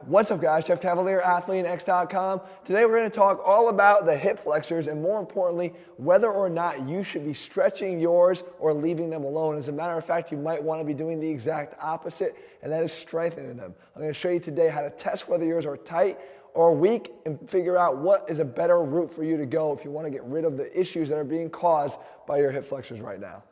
What's up, guys? Jeff Cavalier, AthleteX.com. Today we're going to talk all about the hip flexors and, more importantly, whether or not you should be stretching yours or leaving them alone. As a matter of fact, you might want to be doing the exact opposite, and that is strengthening them. I'm going to show you today how to test whether yours are tight or weak and figure out what is a better route for you to go if you want to get rid of the issues that are being caused by your hip flexors right now.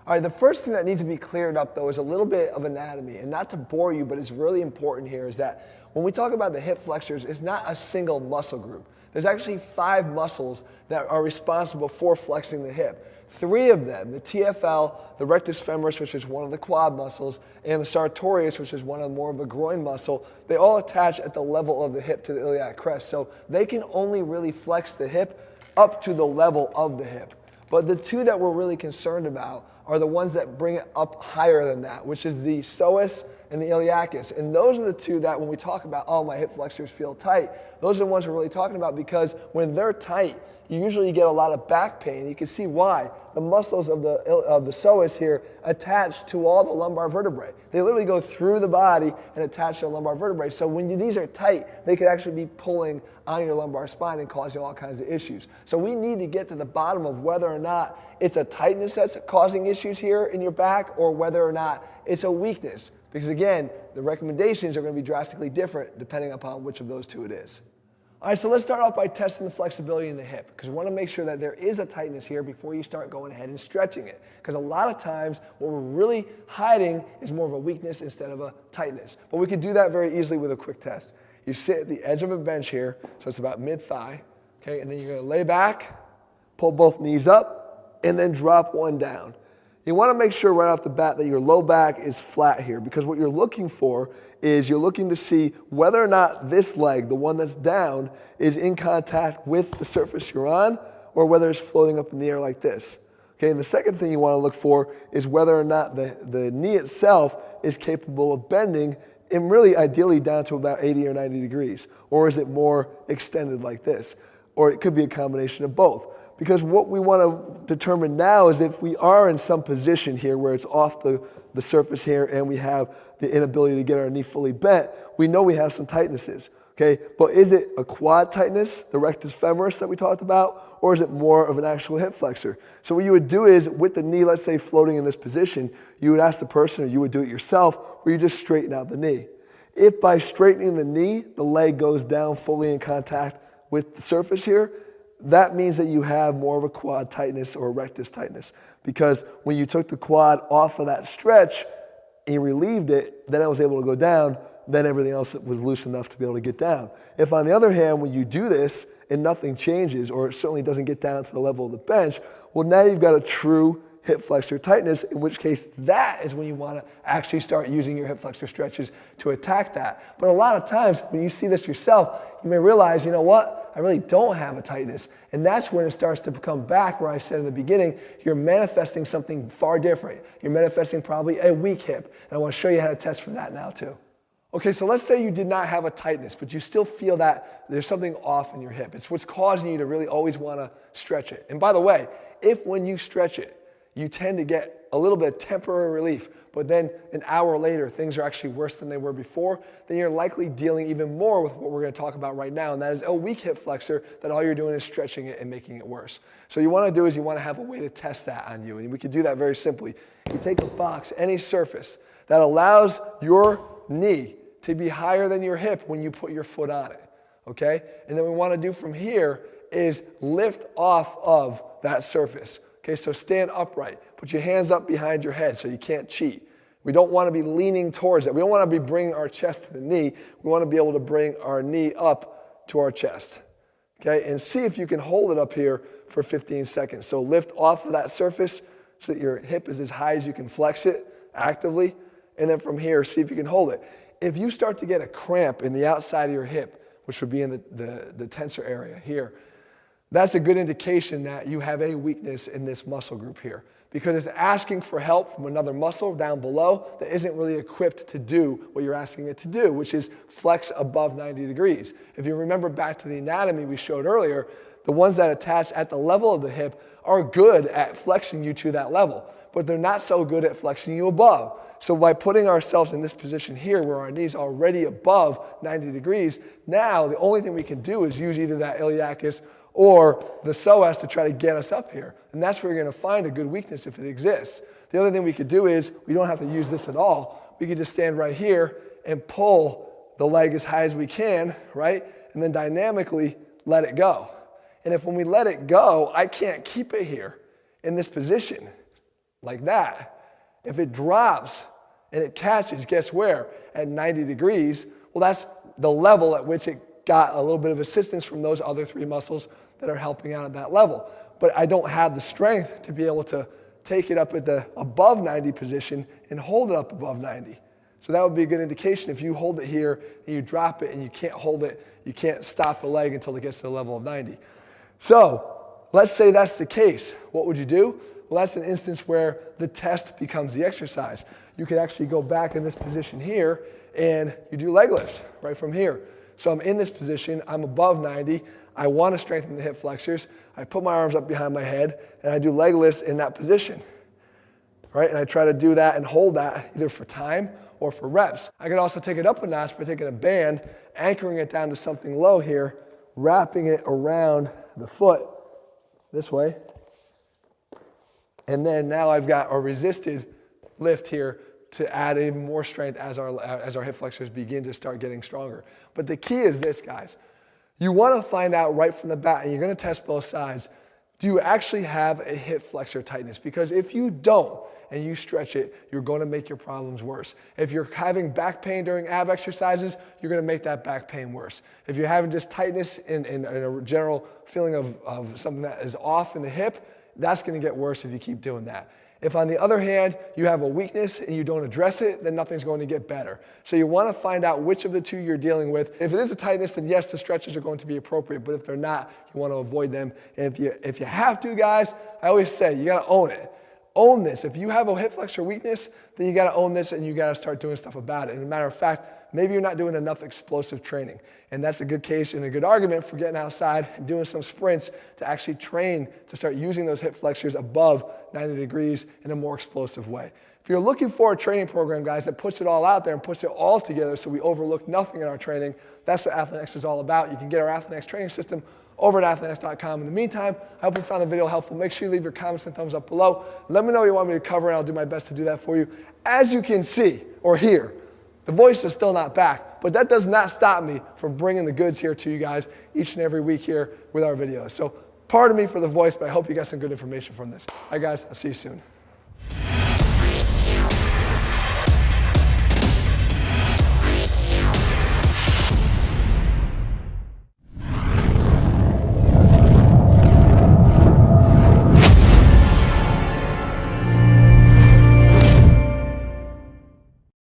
All right, the first thing that needs to be cleared up, though, is a little bit of anatomy. And not to bore you, but it's really important here, is that when we talk about the hip flexors, it's not a single muscle group. There's actually 5 muscles that are responsible for flexing the hip. 3 of them, the TFL, the rectus femoris, which is one of the quad muscles, and the sartorius, which is one of more of a groin muscle, they all attach at the level of the hip to the iliac crest. So they can only really flex the hip up to the level of the hip. But the 2 that we're really concerned about are the ones that bring it up higher than that, which is the psoas and the iliacus. And those are the 2 that when we talk about, oh, my hip flexors feel tight, those are the ones we're really talking about, because when they're tight, you usually get a lot of back pain. You can see why. The muscles of the psoas here attach to all the lumbar vertebrae. They literally go through the body and attach to the lumbar vertebrae. So when these are tight, they could actually be pulling on your lumbar spine and causing all kinds of issues. So we need to get to the bottom of whether or not it's a tightness that's causing issues here in your back or whether or not it's a weakness. Because again, the recommendations are going to be drastically different depending upon which of those 2 it is. All right, so let's start off by testing the flexibility in the hip, because we want to make sure that there is a tightness here before you start going ahead and stretching it. Because a lot of times what we're really hiding is more of a weakness instead of a tightness. But we can do that very easily with a quick test. You sit at the edge of a bench here, so it's about mid-thigh, okay, and then you're going to lay back, pull both knees up, and then drop one down. You want to make sure right off the bat that your low back is flat here, because what you're looking for is you're looking to see whether or not this leg, the one that's down, is in contact with the surface you're on, or whether it's floating up in the air like this. Okay, and the second thing you want to look for is whether or not the knee itself is capable of bending, and really ideally down to about 80 or 90 degrees, or is it more extended like this? Or it could be a combination of both. Because what we want to determine now is if we are in some position here where it's off the surface here and we have the inability to get our knee fully bent, we know we have some tightnesses, okay? But is it a quad tightness, the rectus femoris that we talked about, or is it more of an actual hip flexor? So what you would do is with the knee, let's say floating in this position, you would ask the person, or you would do it yourself, or you just straighten out the knee. If by straightening the knee, the leg goes down fully in contact with the surface here, that means that you have more of a quad tightness or a rectus tightness. Because when you took the quad off of that stretch and you relieved it, then it was able to go down, then everything else was loose enough to be able to get down. If on the other hand, when you do this and nothing changes, or it certainly doesn't get down to the level of the bench, well, now you've got a true hip flexor tightness, in which case that is when you want to actually start using your hip flexor stretches to attack that. But a lot of times when you see this yourself, you may realize, you know what? I really don't have a tightness. And that's when it starts to come back where I said in the beginning, you're manifesting something far different. You're manifesting probably a weak hip. And I want to show you how to test for that now too. Okay, so let's say you did not have a tightness, but you still feel that there's something off in your hip. It's what's causing you to really always want to stretch it. And by the way, if when you stretch it, you tend to get a little bit of temporary relief, but then an hour later, things are actually worse than they were before, then you're likely dealing even more with what we're going to talk about right now, and that is a weak hip flexor that all you're doing is stretching it and making it worse. So you want to do is you want to have a way to test that on you, and we can do that very simply. You take a box, any surface, that allows your knee to be higher than your hip when you put your foot on it, okay? And then what we want to do from here is lift off of that surface. Okay, so stand upright. Put your hands up behind your head so you can't cheat. We don't want to be leaning towards it. We don't want to be bringing our chest to the knee. We want to be able to bring our knee up to our chest. Okay, and see if you can hold it up here for 15 seconds. So lift off of that surface so that your hip is as high as you can flex it actively. And then from here, see if you can hold it. If you start to get a cramp in the outside of your hip, which would be in the tensor area here, that's a good indication that you have a weakness in this muscle group here, because it's asking for help from another muscle down below that isn't really equipped to do what you're asking it to do, which is flex above 90 degrees. If you remember back to the anatomy we showed earlier, the ones that attach at the level of the hip are good at flexing you to that level, but they're not so good at flexing you above. So by putting ourselves in this position here where our knees are already above 90 degrees, now the only thing we can do is use either that iliacus or the psoas to try to get us up here. And that's where you're going to find a good weakness if it exists. The other thing we could do is, we don't have to use this at all. We could just stand right here and pull the leg as high as we can, right? And then dynamically let it go. And if when we let it go, I can't keep it here in this position like that. If it drops and it catches, guess where? At 90 degrees. Well, that's the level at which it got a little bit of assistance from those other three muscles that are helping out at that level. But I don't have the strength to be able to take it up at the above 90 position and hold it up above 90. So that would be a good indication. If you hold it here and you drop it and you can't hold it, you can't stop the leg until it gets to the level of 90. So let's say that's the case. What would you do? Well, that's an instance where the test becomes the exercise. You could actually go back in this position here and you do leg lifts right from here. So I'm in this position, I'm above 90, I want to strengthen the hip flexors, I put my arms up behind my head and I do leg lifts in that position, right? And I try to do that and hold that either for time or for reps. I could also take it up a notch by taking a band, anchoring it down to something low here, wrapping it around the foot this way, and then now I've got a resisted lift here to add even more strength as our hip flexors begin to start getting stronger. But the key is this, guys. You want to find out right from the bat, and you're going to test both sides, do you actually have a hip flexor tightness? Because if you don't, and you stretch it, you're going to make your problems worse. If you're having back pain during ab exercises, you're going to make that back pain worse. If you're having just tightness and a general feeling of something that is off in the hip, that's going to get worse if you keep doing that. If on the other hand, you have a weakness and you don't address it, then nothing's going to get better. So you want to find out which of the two you're dealing with. If it is a tightness, then yes, the stretches are going to be appropriate, but if they're not, you want to avoid them. And if you have to, guys, I always say, you got to own it. Own this. If you have a hip flexor weakness, then you got to own this and you got to start doing stuff about it. And as a matter of fact, maybe you're not doing enough explosive training. And that's a good case and a good argument for getting outside and doing some sprints to actually train to start using those hip flexors above 90 degrees in a more explosive way. If you're looking for a training program, guys, that puts it all out there and puts it all together so we overlook nothing in our training, that's what AthleanX is all about. You can get our AthleanX training system over at athleanx.com. In the meantime, I hope you found the video helpful. Make sure you leave your comments and thumbs up below. Let me know what you want me to cover, and I'll do my best to do that for you. As you can see or hear, the voice is still not back, but that does not stop me from bringing the goods here to you guys each and every week here with our videos. So pardon me for the voice, but I hope you got some good information from this. All right, guys, I'll see you soon.